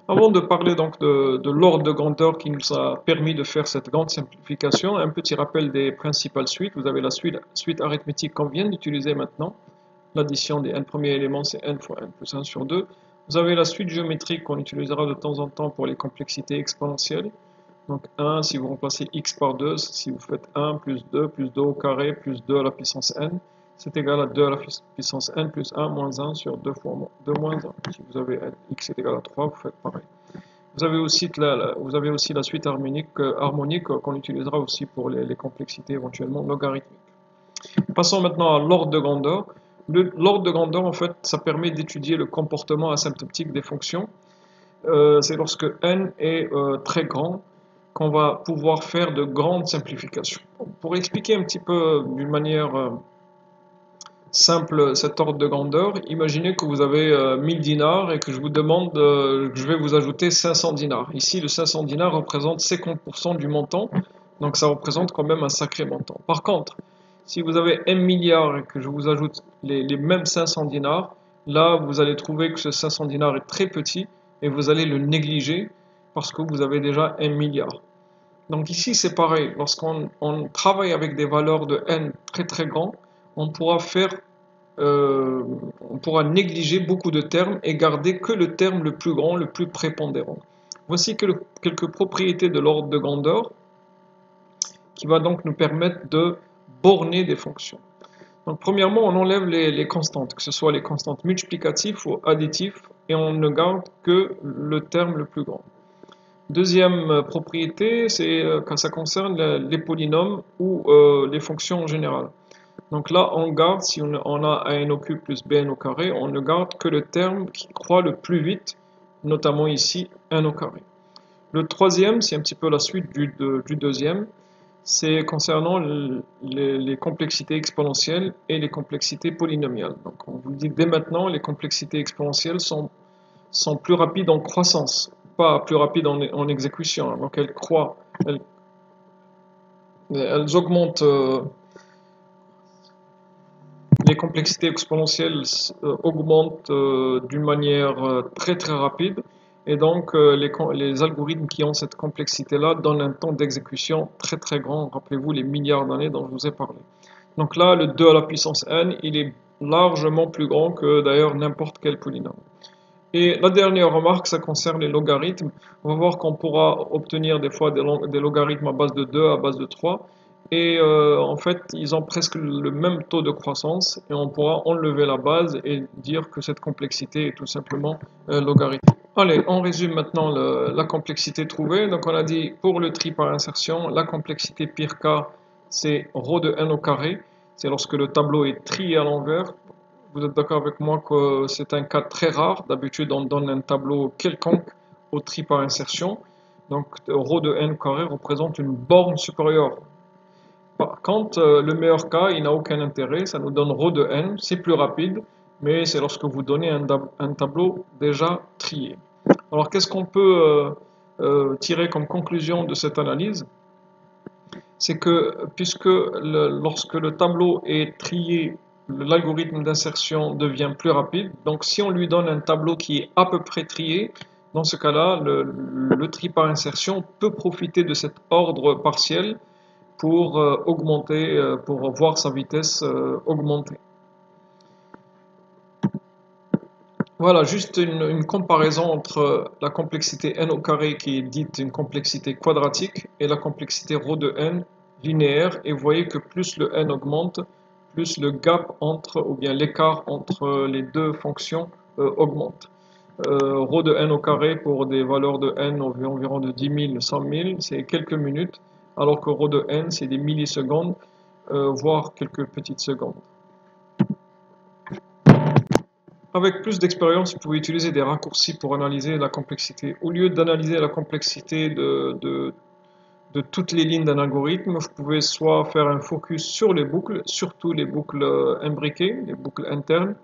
Avant de parler donc de l'ordre de grandeur qui nous a permis de faire cette grande simplification, un petit rappel des principales suites. Vous avez la suite arithmétique qu'on vient d'utiliser maintenant. L'addition des n premiers éléments, c'est n fois n plus 1 sur 2. Vous avez la suite géométrique qu'on utilisera de temps en temps pour les complexités exponentielles. Donc 1, si vous remplacez x par 2, si vous faites 1 plus 2 au carré plus 2 à la puissance n, c'est égal à 2 à la puissance n plus 1 moins 1 sur 2 fois 2 moins 1. Si vous avez x est égal à 3, vous faites pareil. Vous avez aussi la suite harmonique qu'on utilisera aussi pour les complexités éventuellement logarithmiques. Passons maintenant à l'ordre de grandeur. L'ordre de grandeur, en fait, ça permet d'étudier le comportement asymptotique des fonctions. C'est lorsque n est très grand qu'on va pouvoir faire de grandes simplifications. Pour expliquer un petit peu d'une manière simple cet ordre de grandeur, imaginez que vous avez 1000 dinars et que je vous demande, que je vais vous ajouter 500 dinars. Ici, le 500 dinars représente 50% du montant, donc ça représente quand même un sacré montant. Par contre, si vous avez 1 milliard et que je vous ajoute les mêmes 500 dinars, là, vous allez trouver que ce 500 dinars est très petit et vous allez le négliger parce que vous avez déjà 1 milliard. Donc ici, c'est pareil. Lorsqu'on travaille avec des valeurs de n très très grands, on pourra négliger beaucoup de termes et garder que le terme le plus grand, le plus prépondérant. Voici quelques propriétés de l'ordre de grandeur qui va donc nous permettre de borner des fonctions. Donc premièrement, on enlève les constantes, que ce soit les constantes multiplicatives ou additives, et on ne garde que le terme le plus grand. Deuxième propriété, c'est quand ça concerne les polynômes ou les fonctions en général. Donc là, on garde, si on a an au cube plus bn au carré, on ne garde que le terme qui croît le plus vite, notamment ici, 1 au carré. Le troisième, c'est un petit peu la suite du deuxième, c'est concernant les complexités exponentielles et les complexités polynomiales. Donc on vous dit dès maintenant, les complexités exponentielles sont plus rapides en croissance, pas plus rapides en exécution. Donc elles croient, elles augmentent, les complexités exponentielles augmentent d'une manière très très rapide, et donc les algorithmes qui ont cette complexité-là donnent un temps d'exécution très très grand. Rappelez-vous les milliards d'années dont je vous ai parlé. Donc là, le 2 à la puissance n, il est largement plus grand que d'ailleurs n'importe quel polynôme. Et la dernière remarque, ça concerne les logarithmes. On va voir qu'on pourra obtenir des fois des logarithmes à base de 2, à base de 3. Et en fait, ils ont presque le même taux de croissance. Et on pourra enlever la base et dire que cette complexité est tout simplement logarithmique. Allez, on résume maintenant la complexité trouvée. Donc on a dit pour le tri par insertion, la complexité pire cas, c'est ρ de n au carré. C'est lorsque le tableau est trié à l'envers. Vous êtes d'accord avec moi que c'est un cas très rare. D'habitude, on donne un tableau quelconque au tri par insertion. Donc, ρ de n carré représente une borne supérieure. Par contre, le meilleur cas, il n'a aucun intérêt. Ça nous donne ρ de n. C'est plus rapide, mais c'est lorsque vous donnez un tableau déjà trié. Alors, qu'est-ce qu'on peut tirer comme conclusion de cette analyse? C'est que lorsque le tableau est trié, l'algorithme d'insertion devient plus rapide. Donc si on lui donne un tableau qui est à peu près trié, dans ce cas-là, le tri par insertion peut profiter de cet ordre partiel pour augmenter, pour voir sa vitesse augmenter. Voilà, juste une comparaison entre la complexité n au carré qui est dite une complexité quadratique et la complexité ρ de n linéaire, et vous voyez que plus le n augmente, plus le gap ou bien l'écart entre les deux fonctions augmente. Ρ de n au carré pour des valeurs de n environ de 10 000, 100 000, c'est quelques minutes, alors que ρ de n c'est des millisecondes, voire quelques petites secondes. Avec plus d'expérience, vous pouvez utiliser des raccourcis pour analyser la complexité. Au lieu d'analyser la complexité de toutes les lignes d'un algorithme, vous pouvez soit faire un focus sur les boucles, surtout les boucles imbriquées, les boucles internes,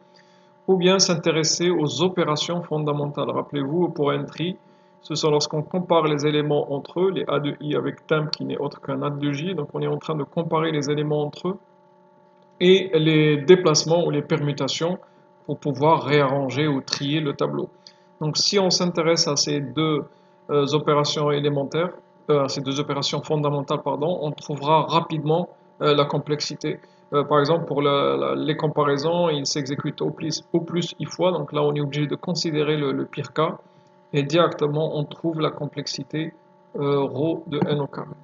ou bien s'intéresser aux opérations fondamentales. Rappelez-vous, pour un tri, ce sont lorsqu'on compare les éléments entre eux, les A de I avec temp qui n'est autre qu'un A de J, donc on est en train de comparer les éléments entre eux, et les déplacements ou les permutations, pour pouvoir réarranger ou trier le tableau. Donc si on s'intéresse à ces deux opérations élémentaires, ces deux opérations fondamentales, pardon, on trouvera rapidement la complexité. Par exemple, pour les comparaisons, ils s'exécutent au plus I fois, donc là on est obligé de considérer le pire cas, et directement on trouve la complexité ρ de n au carré.